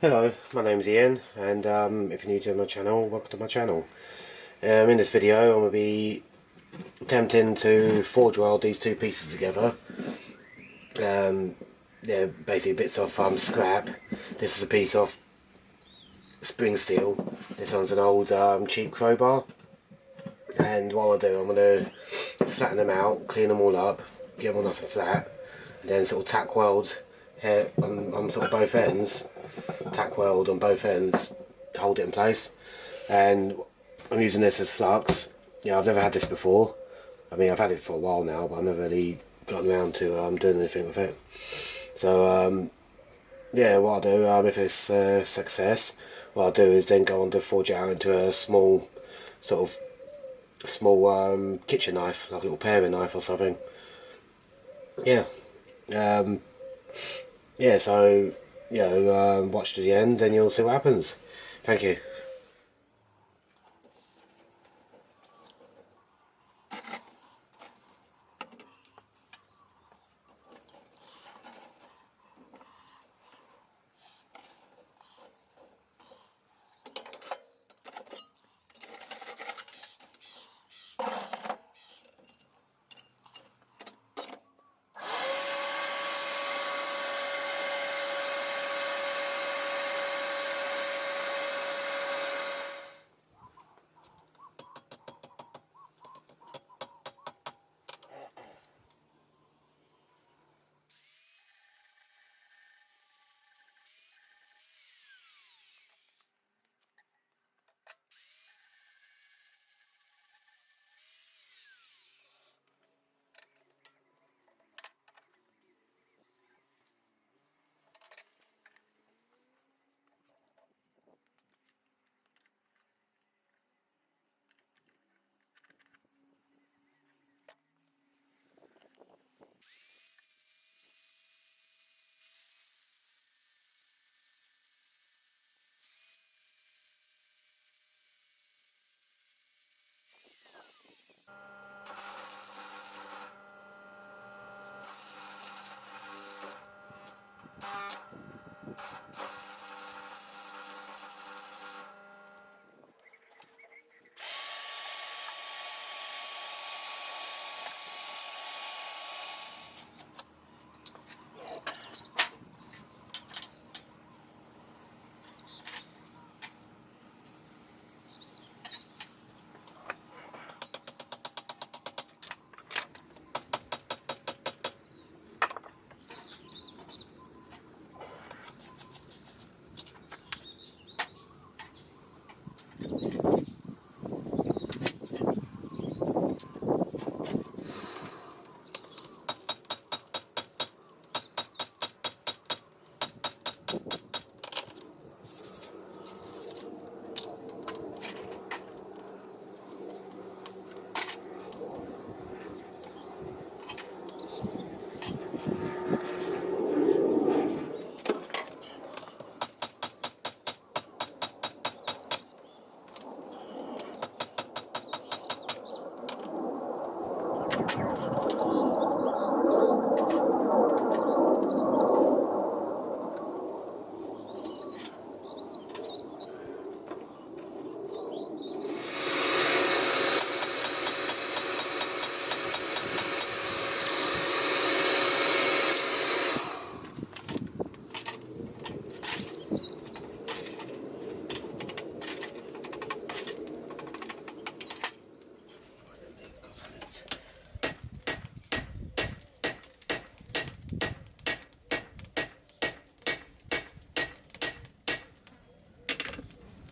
Hello, my name's Ian, and if you're new to my channel, welcome to my channel. In this video I'm going to be attempting to forge weld these two pieces together. They're basically bits of scrap. This is a piece of spring steel. This one's an old cheap crowbar. And what I'll do, I'm going to flatten them out, clean them all up, get them all nice and flat, and then sort of tack weld here on sort of both ends. Tack weld on both ends to hold it in place. And I'm using this as flux. Yeah, I've never had this before. I mean, I've had it for a while now, but I've never really gotten around to doing anything with it. So yeah, what I'll do, if it's a success, what I'll do is then go on to forge it out into a small kitchen knife, like a little paring knife or something. Yeah. Yeah, so watch to the end and you'll see what happens. Thank you.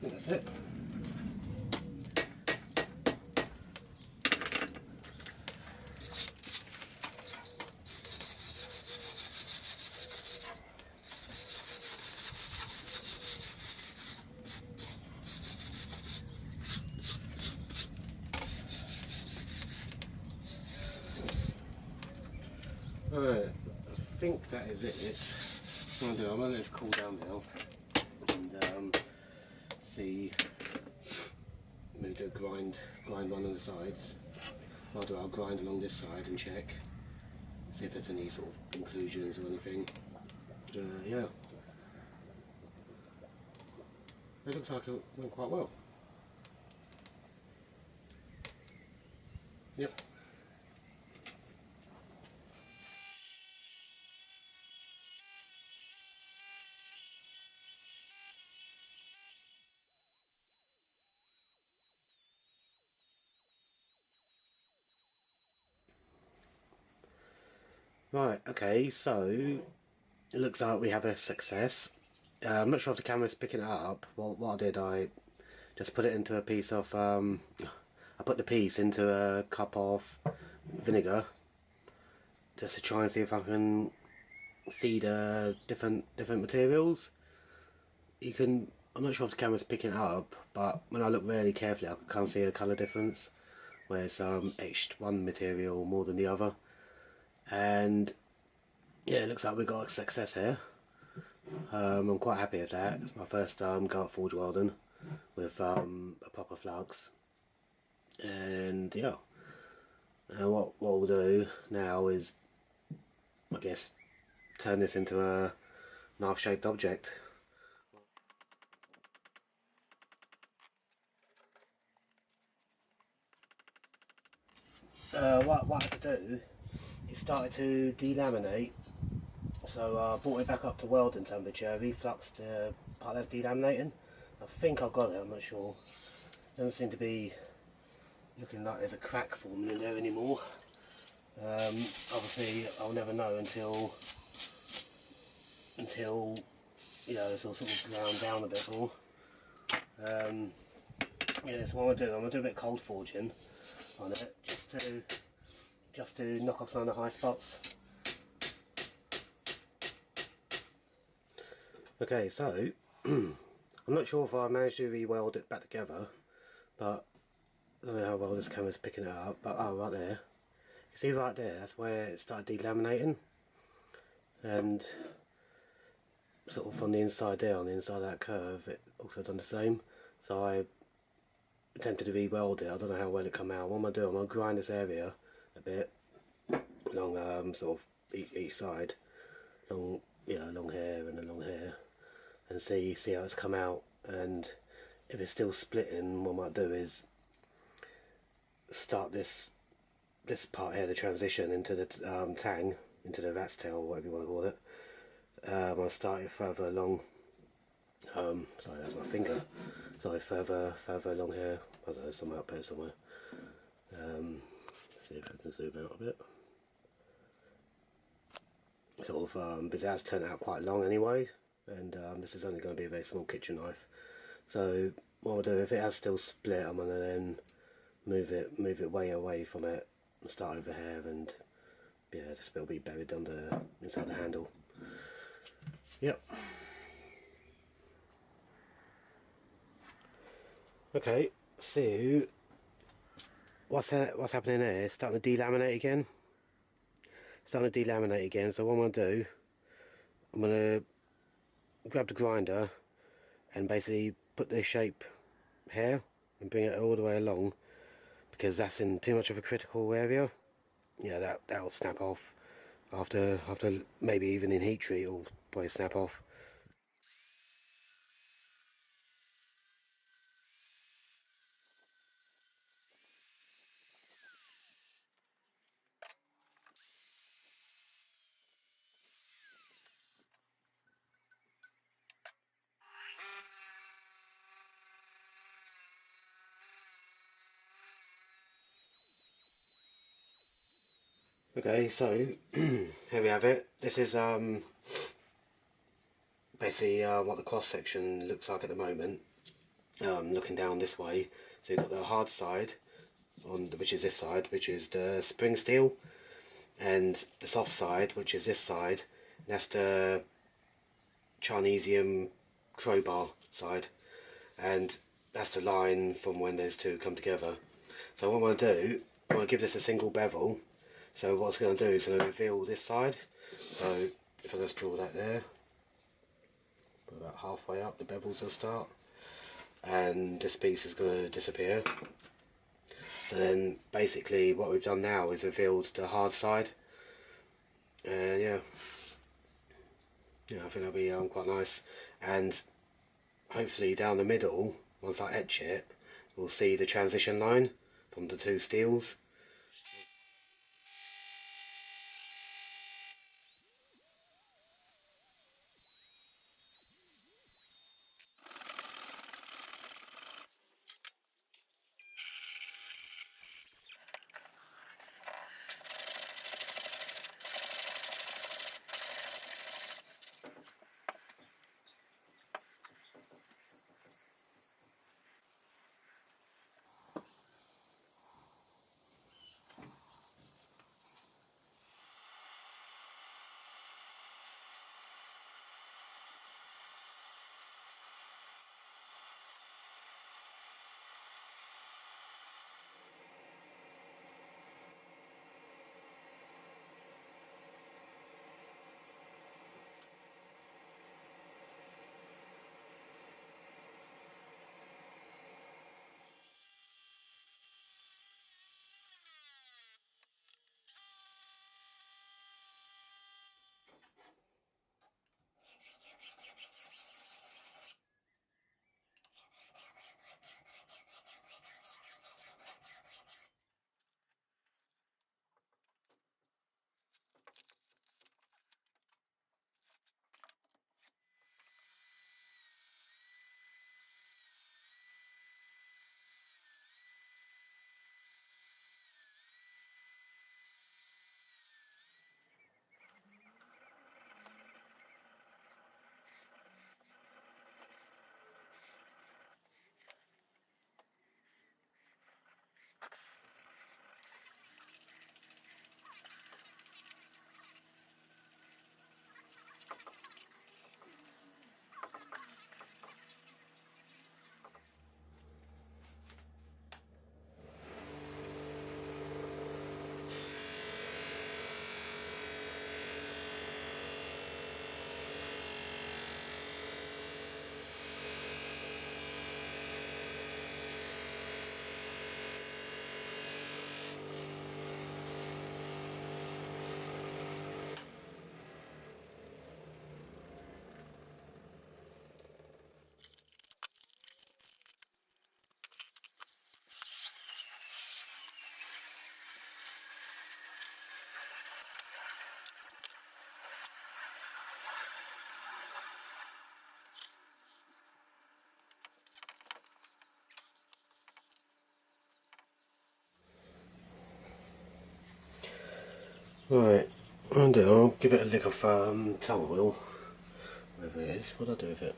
That's it. Alright, I think that is it. What I'm going to let this cool down now and see, maybe do a grind one on the sides. I'll grind along this side and check, see if there's any sort of inclusions or anything. Yeah. It looks like it went quite well. Yep. Right, okay, so it looks like we have a success. I'm not sure if the camera's picking it up. What I did, I just put it into a piece of, I put the piece into a cup of vinegar just to try and see if I can see the different materials. I'm not sure if the camera's picking it up, but when I look really carefully I can't see a colour difference where it's etched one material more than the other. And yeah, it looks like we got a success here. I'm quite happy with that. It's my first go at forge welding with a proper flux. And yeah, what we'll do now is, I guess, turn this into a knife shaped object. What I had to do, it started to delaminate, so I brought it back up to welding temperature, refluxed the part that's delaminating. I think I've got it, I'm not sure. Doesn't seem to be looking like there's a crack forming in there anymore. Obviously I'll never know until you know, it's all sort of ground down a bit more. Yeah, so what I'm gonna do a bit of cold forging on it, just to knock off some of the high spots. Okay, so I'm not sure if I managed to re-weld it back together, but I don't know how well this camera's picking it up, but oh, right there. You see right there, that's where it started delaminating, and sort of on the inside there, on the inside of that curve, it also done the same. So I attempted to re-weld it. I don't know how well it come out. What I'm going to do, I'm going to grind this area a bit along sort of each side, long hair and a long hair, and see how it's come out. And if it's still splitting, what I might do is start this part here, the transition into the tang, into the rat's tail, or whatever you want to call it. I'll start it further along. Sorry, that's my finger. Sorry, further along here. I don't know, somewhere up there somewhere. See if I can zoom out a bit. Sort of, because that's turned out quite long anyway, and this is only going to be a very small kitchen knife. So what I'll do, if it has still split, I'm going to then move it way away from it and start over here, and yeah, this bit will be buried under inside the handle. Yep. Okay, so what's happening there? It's starting to delaminate again. So what I'm going to do, I'm going to grab the grinder and basically put the shape here and bring it all the way along, because that's in too much of a critical area. Yeah, that'll snap off after maybe even in heat treat it'll probably snap off. Okay, so here we have it. This is basically what the cross section looks like at the moment. Looking down this way, so you've got the hard side which is this side, which is the spring steel, and the soft side, which is this side, and that's the Chinesium crowbar side, and that's the line from when those two come together. So what I'm going to do, I'm going to give this a single bevel. So what it's going to do is going to reveal this side. So if I just draw that there, put about halfway up, the bevels will start, and this piece is going to disappear. So then basically what we've done now is revealed the hard side, and yeah, I think that'll be quite nice. And hopefully down the middle, once I etch it, we'll see the transition line from the two steels. Right, I'll give it a lick of towel oil, whatever it is. What do I do with it?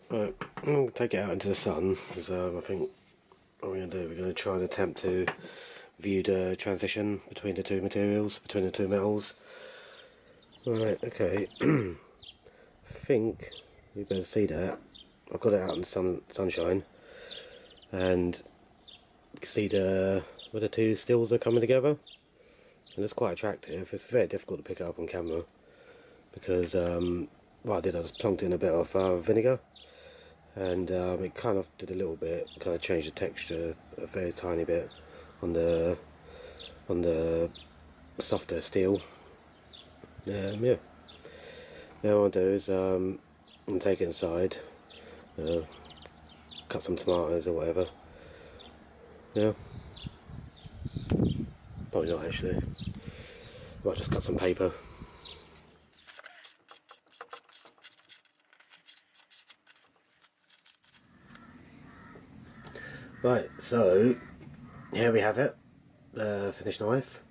Right, I'm going to take it out into the sun because I think what we're going to do, we're going to try and attempt to view the transition between the two materials, between the two metals. Right, okay. I think you better see that. I've got it out in the sunshine, and you can see where the two steels are coming together, and it's quite attractive. It's very difficult to pick it up on camera because what I did, I just plunked in a bit of vinegar, and it kind of did a little bit, kind of changed the texture a very tiny bit on the softer steel. Yeah. Now what I'll do is I'm gonna take it inside, cut some tomatoes or whatever. Yeah, probably not actually. Might just cut some paper. Right, so here we have it, finished knife.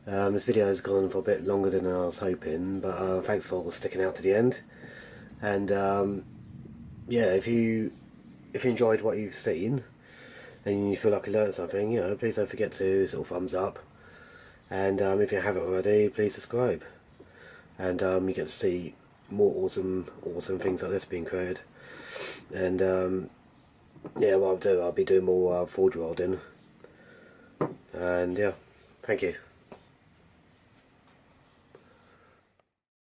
This video has gone on for a bit longer than I was hoping, but thanks for sticking out to the end. And yeah, if you enjoyed what you've seen and you feel like you learned something, you know, please don't forget to sort of thumbs up. And if you haven't already, please subscribe. And you get to see more awesome things like this being created. And yeah, what I'll be doing more forge welding. And yeah, thank you.